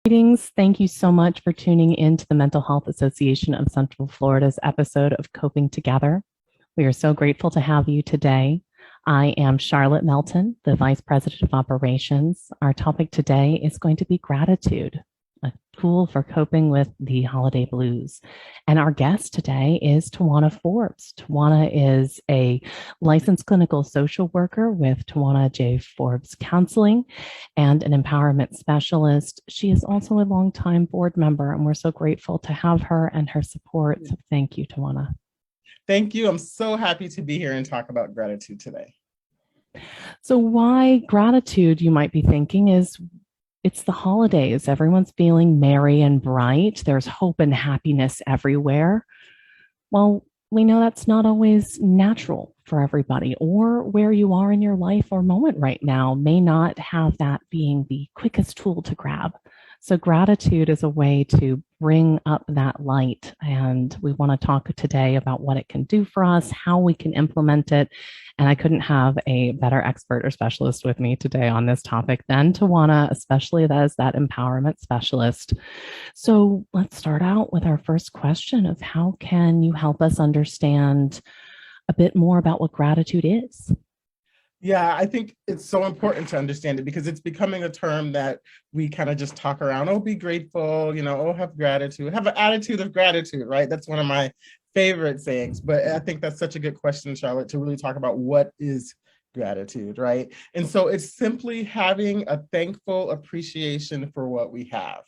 Greetings. Thank you so much for tuning in to the Mental Health Association of Central Florida's episode of Coping Together. We are so grateful to have you today. I am Charlotte Melton, the Vice President of Operations. Our topic today is going to be gratitude, a tool for coping with the holiday blues. And our guest today is ToJauna Forbes. ToJauna is a licensed clinical social worker with ToJauna J. Forbes Counseling and an empowerment specialist. She is also a longtime board member, and we're so grateful to have her and her support. So thank you, ToJauna. Thank you. I'm so happy to be here and talk about gratitude today. So why gratitude, you might be thinking, is it's the holidays. Everyone's feeling merry and bright. There's hope and happiness everywhere. Well, we know that's not always natural for everybody, or where you are in your life or moment right now may not have that being the quickest tool to grab. So gratitude is a way to bring up that light. And we want to talk today about what it can do for us, how we can implement it. And I couldn't have a better expert or specialist with me today on this topic than ToJauna, especially as that empowerment specialist. So let's start out with our first question of how can you help us understand a bit more about what gratitude is? Yeah, I think it's so important to understand it because it's becoming a term that we kind of just talk around. Oh, be grateful, oh, have gratitude, have an attitude of gratitude, right? That's one of my favorite sayings. But I think that's such a good question, Charlotte, to really talk about what is gratitude, right? And so it's simply having a thankful appreciation for what we have,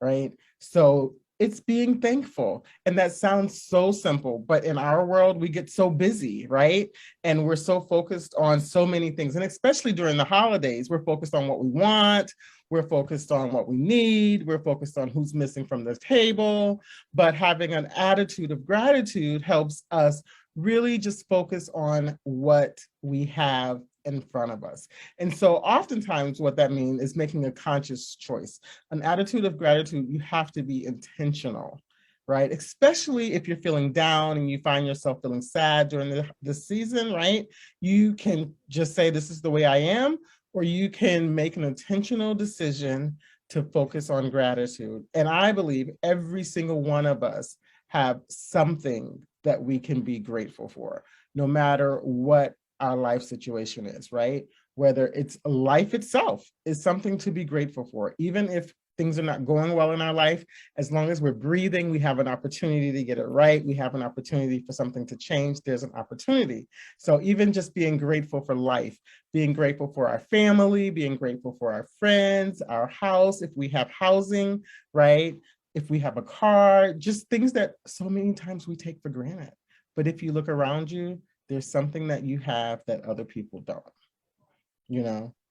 right? So it's being thankful. And that sounds so simple, but in our world, we get so busy, right? And we're so focused on so many things. And especially during the holidays, we're focused on what we want. We're focused on what we need. We're focused on who's missing from the table. But having an attitude of gratitude helps us really just focus on what we have in front of us. And so oftentimes what that means is making a conscious choice. An attitude of gratitude, you have to be intentional, right? Especially if you're feeling down and you find yourself feeling sad during the season, right? You can just say, this is the way I am, or you can make an intentional decision to focus on gratitude. And I believe every single one of us have something that we can be grateful for, no matter what our life situation is, right? Whether it's life itself is something to be grateful for, even if things are not going well in our life. As long as we're breathing, we have an opportunity to get it right. We have an opportunity for something to change. There's an opportunity. So even just being grateful for life, being grateful for our family, being grateful for our friends, our house, if we have housing, right? If we have a car, just things that so many times we take for granted. But if you look around you, there's something that you have that other people don't,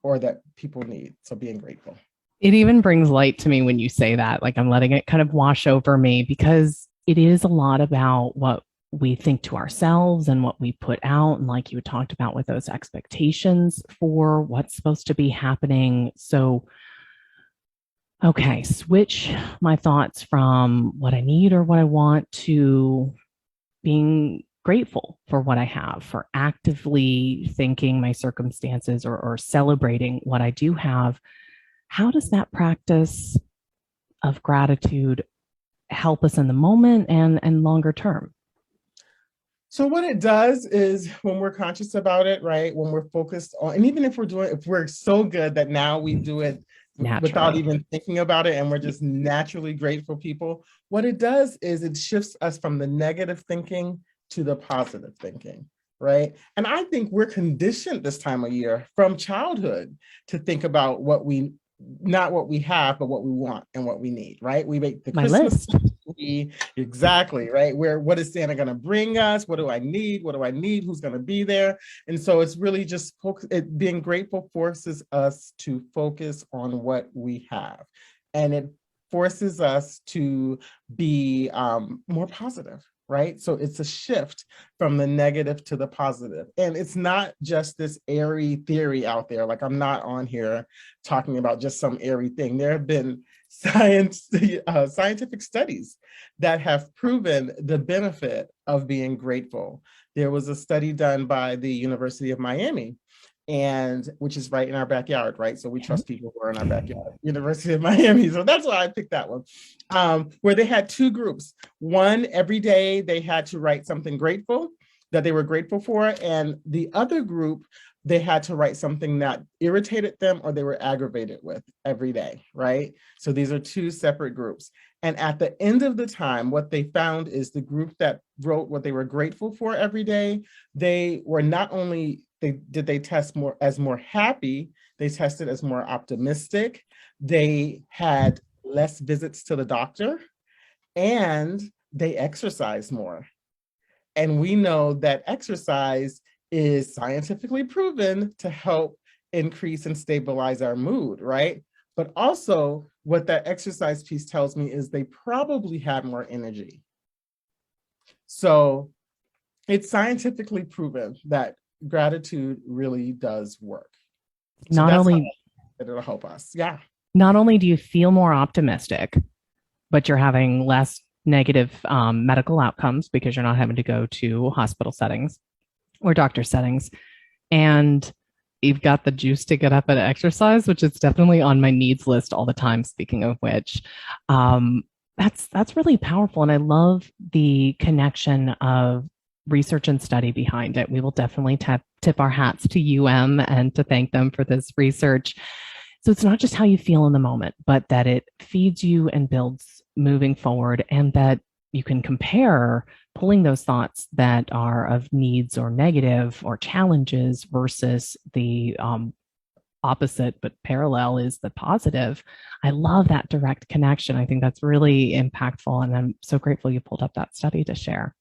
or that people need. So being grateful. It even brings light to me when you say that, like I'm letting it kind of wash over me, because it is a lot about what we think to ourselves and what we put out. And like you talked about with those expectations for what's supposed to be happening. So, okay, switch my thoughts from what I need or what I want to being grateful for what I have, for actively thinking my circumstances or celebrating what I do have. How does that practice of gratitude help us in the moment and longer term? So what it does is when we're conscious about it, right? When we're focused on, and even if we're so good that now we do it without Naturally. even thinking about it, and we're just naturally grateful people, what it does is it shifts us from the negative thinking to the positive thinking, right? And I think we're conditioned this time of year from childhood to think about not what we have, but what we want and what we need, right? We make the My Christmas list. tree, exactly, right? What is Santa gonna bring us? What do I need? What do I need? Who's gonna be there? And so it's really just being grateful forces us to focus on what we have. And it forces us to be more positive, right? So it's a shift from the negative to the positive. And it's not just this airy theory out there. Like I'm not on here talking about just some airy thing. There have been scientific studies that have proven the benefit of being grateful. There was a study done by the University of Miami, and which is right in our backyard, right? So we trust people who are in our backyard, University of Miami. So that's why I picked that one, where they had two groups. One, every day they had to write something grateful that they were grateful for. And the other group, they had to write something that irritated them or they were aggravated with every day, right? So these are two separate groups. And at the end of the time, what they found is the group that wrote what they were grateful for every day, they were not only they test more as more happy, they tested as more optimistic, they had less visits to the doctor, and they exercised more. And we know that exercise is scientifically proven to help increase and stabilize our mood, right? But also what that exercise piece tells me is they probably had more energy. So it's scientifically proven that gratitude really does work. So Not that's how only it'll help us. Yeah. not only do you feel more optimistic, but you're having less negative medical outcomes because you're not having to go to hospital settings or doctor settings. And you've got the juice to get up and exercise, which is definitely on my needs list all the time. Speaking of which, that's really powerful. And I love the connection of research and study behind it. We will definitely tip our hats to and to thank them for this research. So it's not just how you feel in the moment, but that it feeds you and builds moving forward, and that you can compare pulling those thoughts that are of needs or negative or challenges versus the opposite but parallel is the positive. I love that direct connection. I think that's really impactful. And I'm so grateful you pulled up that study to share.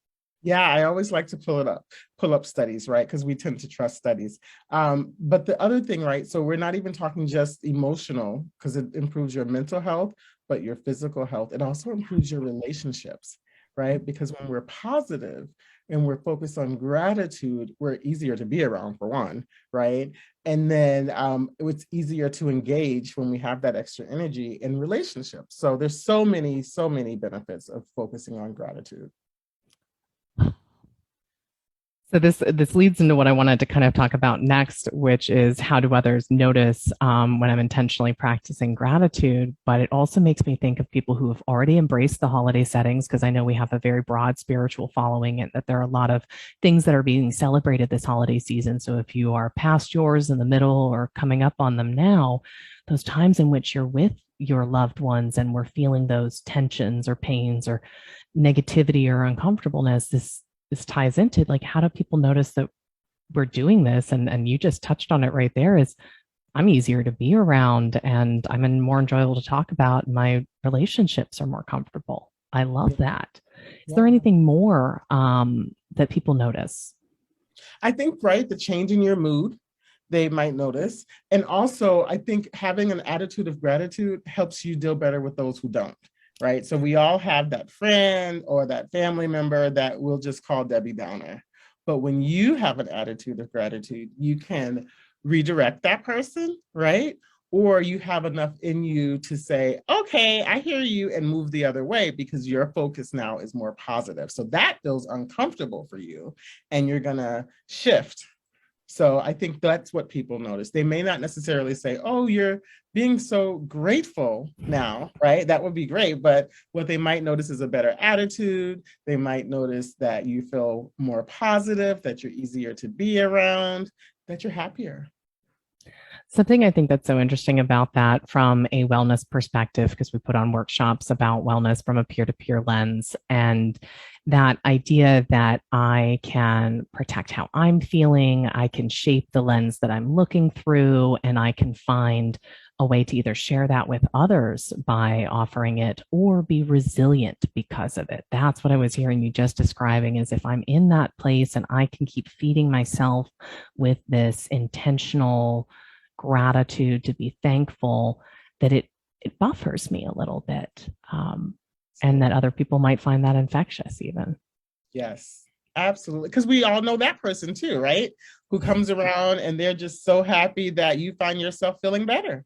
Yeah, I always like to pull up studies, right? Because we tend to trust studies. But the other thing, right? So we're not even talking just emotional, because it improves your mental health, but your physical health. It also improves your relationships, right? Because when we're positive and we're focused on gratitude, we're easier to be around, for one, right? And then it's easier to engage when we have that extra energy in relationships. So there's so many benefits of focusing on gratitude. So this leads into what I wanted to kind of talk about next, which is how do others notice when I'm intentionally practicing gratitude? But it also makes me think of people who have already embraced the holiday settings, because I know we have a very broad spiritual following and that there are a lot of things that are being celebrated this holiday season. So if you are past yours, in the middle, or coming up on them now, those times in which you're with your loved ones and we're feeling those tensions or pains or negativity or uncomfortableness, this ties into, like, how do people notice that we're doing this? And you just touched on it right there, is I'm easier to be around and I'm more enjoyable to talk about. My relationships are more comfortable. I love that. Is there anything more that people notice? I think, right, the change in your mood, they might notice. And also, I think having an attitude of gratitude helps you deal better with those who don't. Right. So we all have that friend or that family member that we'll just call Debbie Downer. But when you have an attitude of gratitude, you can redirect that person, right? Or you have enough in you to say, okay, I hear you, and move the other way, because your focus now is more positive. So that feels uncomfortable for you and you're going to shift. So I think that's what people notice. They may not necessarily say, oh, you're being so grateful now, right? That would be great. But what they might notice is a better attitude. They might notice that you feel more positive, that you're easier to be around, that you're happier. Something I think that's so interesting about that from a wellness perspective, because we put on workshops about wellness from a peer-to-peer lens, and that idea that I can protect how I'm feeling, I can shape the lens that I'm looking through, and I can find a way to either share that with others by offering it or be resilient because of it. That's what I was hearing you just describing, is if I'm in that place and I can keep feeding myself with this intentional gratitude, to be thankful, that it buffers me a little bit, and that other people might find that infectious even. Yes, absolutely. Because we all know that person too, right? Who comes around and they're just so happy that you find yourself feeling better,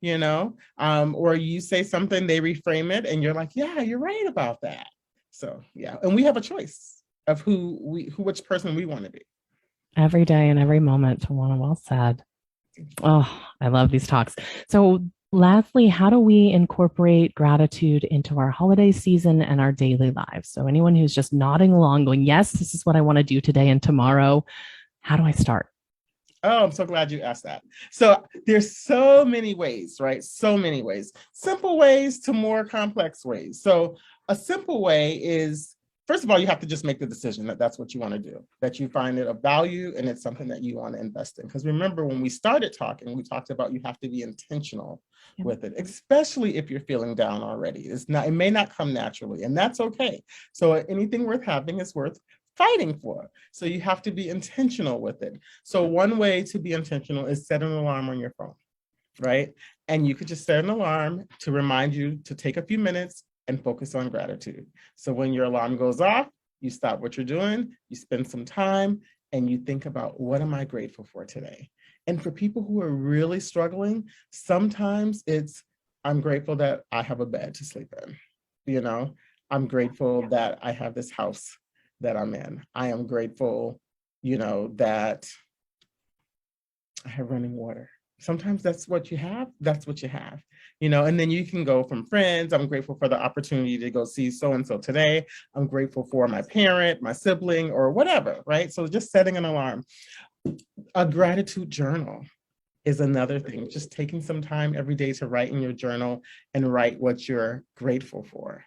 or you say something, they reframe it, and you're like, yeah, you're right about that. So yeah, and we have a choice of which person we want to be. Every day and every moment, ToJauna, well said. Oh, I love these talks. So, lastly, how do we incorporate gratitude into our holiday season and our daily lives? So, anyone who's just nodding along, going, yes, this is what I want to do today and tomorrow, how do I start? Oh, I'm so glad you asked that. So there's so many ways, right? So many ways, simple ways to more complex ways. So a simple way is, first of all, you have to just make the decision that that's what you want to do, that you find it of value and it's something that you want to invest in. Because remember, when we started talking, we talked about you have to be intentional with it, especially if you're feeling down already. It's not, it may not come naturally, and that's okay. So anything worth having is worth fighting for. So you have to be intentional with it. So one way to be intentional is set an alarm on your phone, right? And you could just set an alarm to remind you to take a few minutes and focus on gratitude. So when your alarm goes off, you stop what you're doing, you spend some time, and you think about, what am I grateful for today? And for people who are really struggling, sometimes it's, I'm grateful that I have a bed to sleep in. You know, I'm grateful that I have this house that I'm in. I am grateful, that I have running water. Sometimes that's what you have. That's what you have, and then you can go from friends. I'm grateful for the opportunity to go see so-and-so today. I'm grateful for my parent, my sibling, or whatever, right? So just setting an alarm. A gratitude journal is another thing. Just taking some time every day to write in your journal and write what you're grateful for.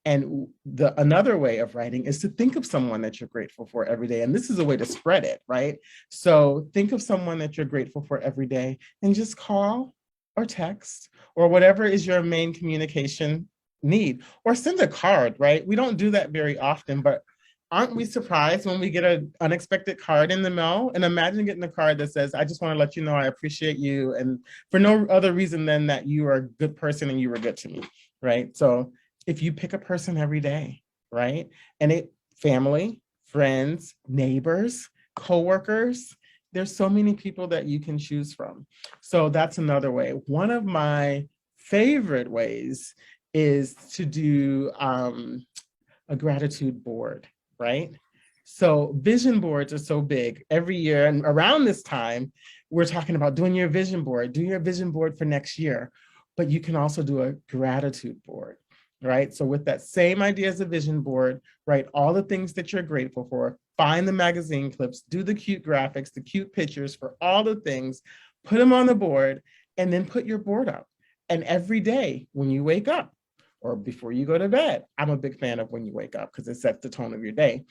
And another way of writing is to think of someone that you're grateful for every day. And this is a way to spread it, right? So think of someone that you're grateful for every day and just call or text or whatever is your main communication need, or send a card, right? We don't do that very often, but aren't we surprised when we get an unexpected card in the mail? And imagine getting a card that says, I just want to let you know I appreciate you, and for no other reason than that you are a good person and you were good to me, right? So if you pick a person every day, right? And family, friends, neighbors, coworkers, there's so many people that you can choose from. So that's another way. One of my favorite ways is to do a gratitude board, right? So vision boards are so big every year. And around this time, we're talking about doing your vision board, do your vision board for next year. But you can also do a gratitude board, right? So with that same idea as a vision board, write all the things that you're grateful for, find the magazine clips, do the cute graphics, the cute pictures for all the things, put them on the board, and then put your board up. And every day when you wake up, or before you go to bed, I'm a big fan of when you wake up because it sets the tone of your day.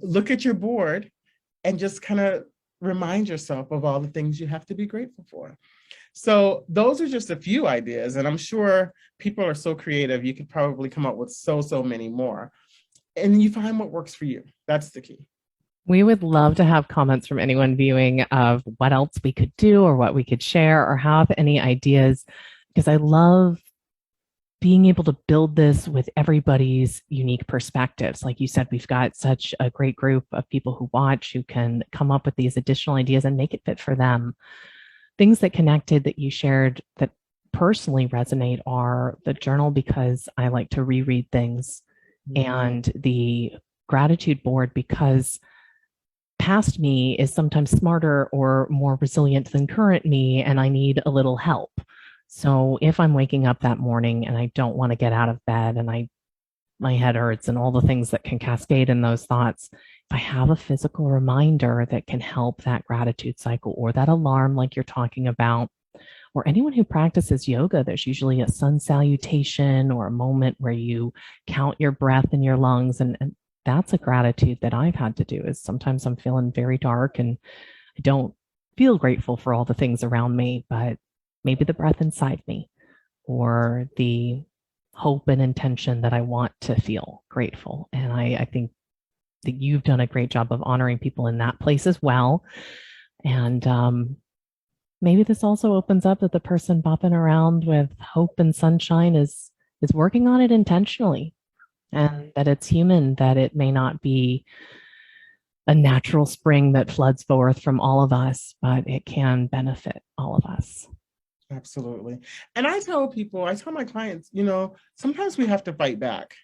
Look at your board and just kind of remind yourself of all the things you have to be grateful for. So those are just a few ideas, and I'm sure people are so creative, you could probably come up with so many more. And you find what works for you. That's the key. We would love to have comments from anyone viewing of what else we could do or what we could share or have any ideas, because I love being able to build this with everybody's unique perspectives. Like you said, we've got such a great group of people who watch who can come up with these additional ideas and make it fit for them. Things that connected that you shared that personally resonate are the journal, because I like to reread things, and the gratitude board, because past me is sometimes smarter or more resilient than current me, and I need a little help. So if I'm waking up that morning and I don't want to get out of bed and my head hurts and all the things that can cascade in those thoughts, if I have a physical reminder that can help that gratitude cycle, or that alarm like you're talking about, or anyone who practices yoga, there's usually a sun salutation or a moment where you count your breath in your lungs. And that's a gratitude that I've had to do, is sometimes I'm feeling very dark and I don't feel grateful for all the things around me, but maybe the breath inside me or the hope and intention that I want to feel grateful. And I think that you've done a great job of honoring people in that place as well. And maybe this also opens up that the person bopping around with hope and sunshine is working on it intentionally, and that it's human, that it may not be a natural spring that floods forth from all of us, but it can benefit all of us. Absolutely. And I tell my clients, sometimes we have to fight back.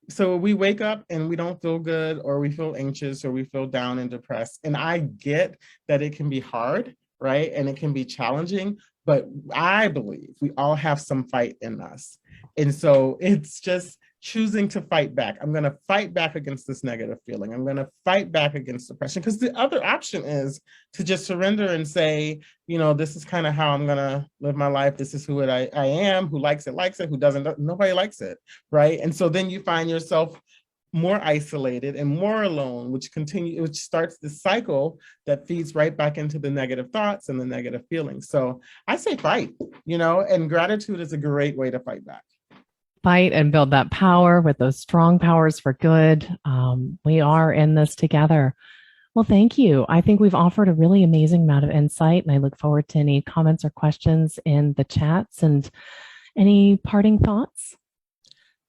So we wake up and we don't feel good, or we feel anxious, or we feel down and depressed. And I get that it can be hard, right? And it can be challenging, but I believe we all have some fight in us. And so it's just choosing to fight back. I'm going to fight back against this negative feeling. I'm going to fight back against depression, because the other option is to just surrender and say, this is kind of how I'm going to live my life. This is who I am. Who likes it, who doesn't, nobody likes it, right? And so then you find yourself more isolated and more alone, which starts the cycle that feeds right back into the negative thoughts and the negative feelings. So I say fight, and gratitude is a great way to fight back. Fight and build that power with those strong powers for good. We are in this together. Well, thank you. I think we've offered a really amazing amount of insight, and I look forward to any comments or questions in the chats. And any parting thoughts?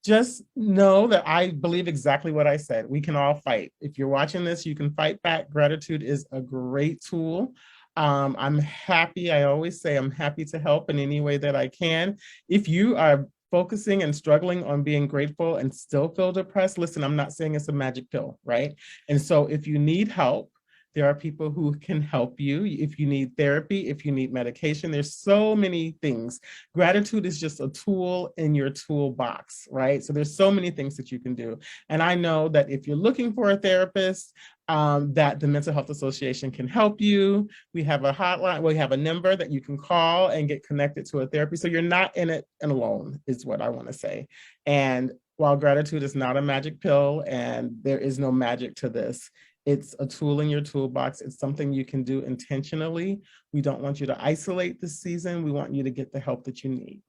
Just know that I believe exactly what I said. We can all fight. If you're watching this, you can fight back. Gratitude is a great tool. I'm happy. I always say I'm happy to help in any way that I can. If you are focusing and struggling on being grateful and still feel depressed, listen, I'm not saying it's a magic pill, right? And so if you need help, there are people who can help you. If you need therapy, if you need medication, there's so many things. Gratitude is just a tool in your toolbox, right? So there's so many things that you can do. And I know that if you're looking for a therapist, that the Mental Health Association can help you. We have a hotline, we have a number that you can call and get connected to a therapy. So you're not in it alone, is what I want to say. And while gratitude is not a magic pill and there is no magic to this, it's a tool in your toolbox. It's something you can do intentionally. We don't want you to isolate this season. We want you to get the help that you need.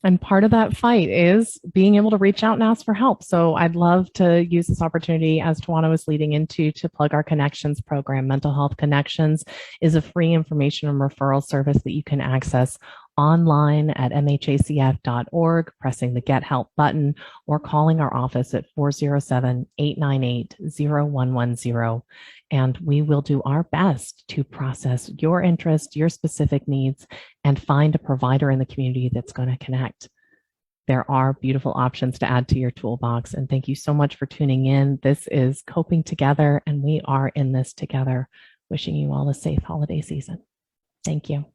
And part of that fight is being able to reach out and ask for help. So I'd love to use this opportunity, as ToJauna was leading into, to plug our Connections program. Mental Health Connections is a free information and referral service that you can access online at mhacf.org, pressing the Get Help button, or calling our office at 407-898-0110. And we will do our best to process your interest, your specific needs, and find a provider in the community that's going to connect. There are beautiful options to add to your toolbox. And thank you so much for tuning in. This is Coping Together, and we are in this together. Wishing you all a safe holiday season. Thank you.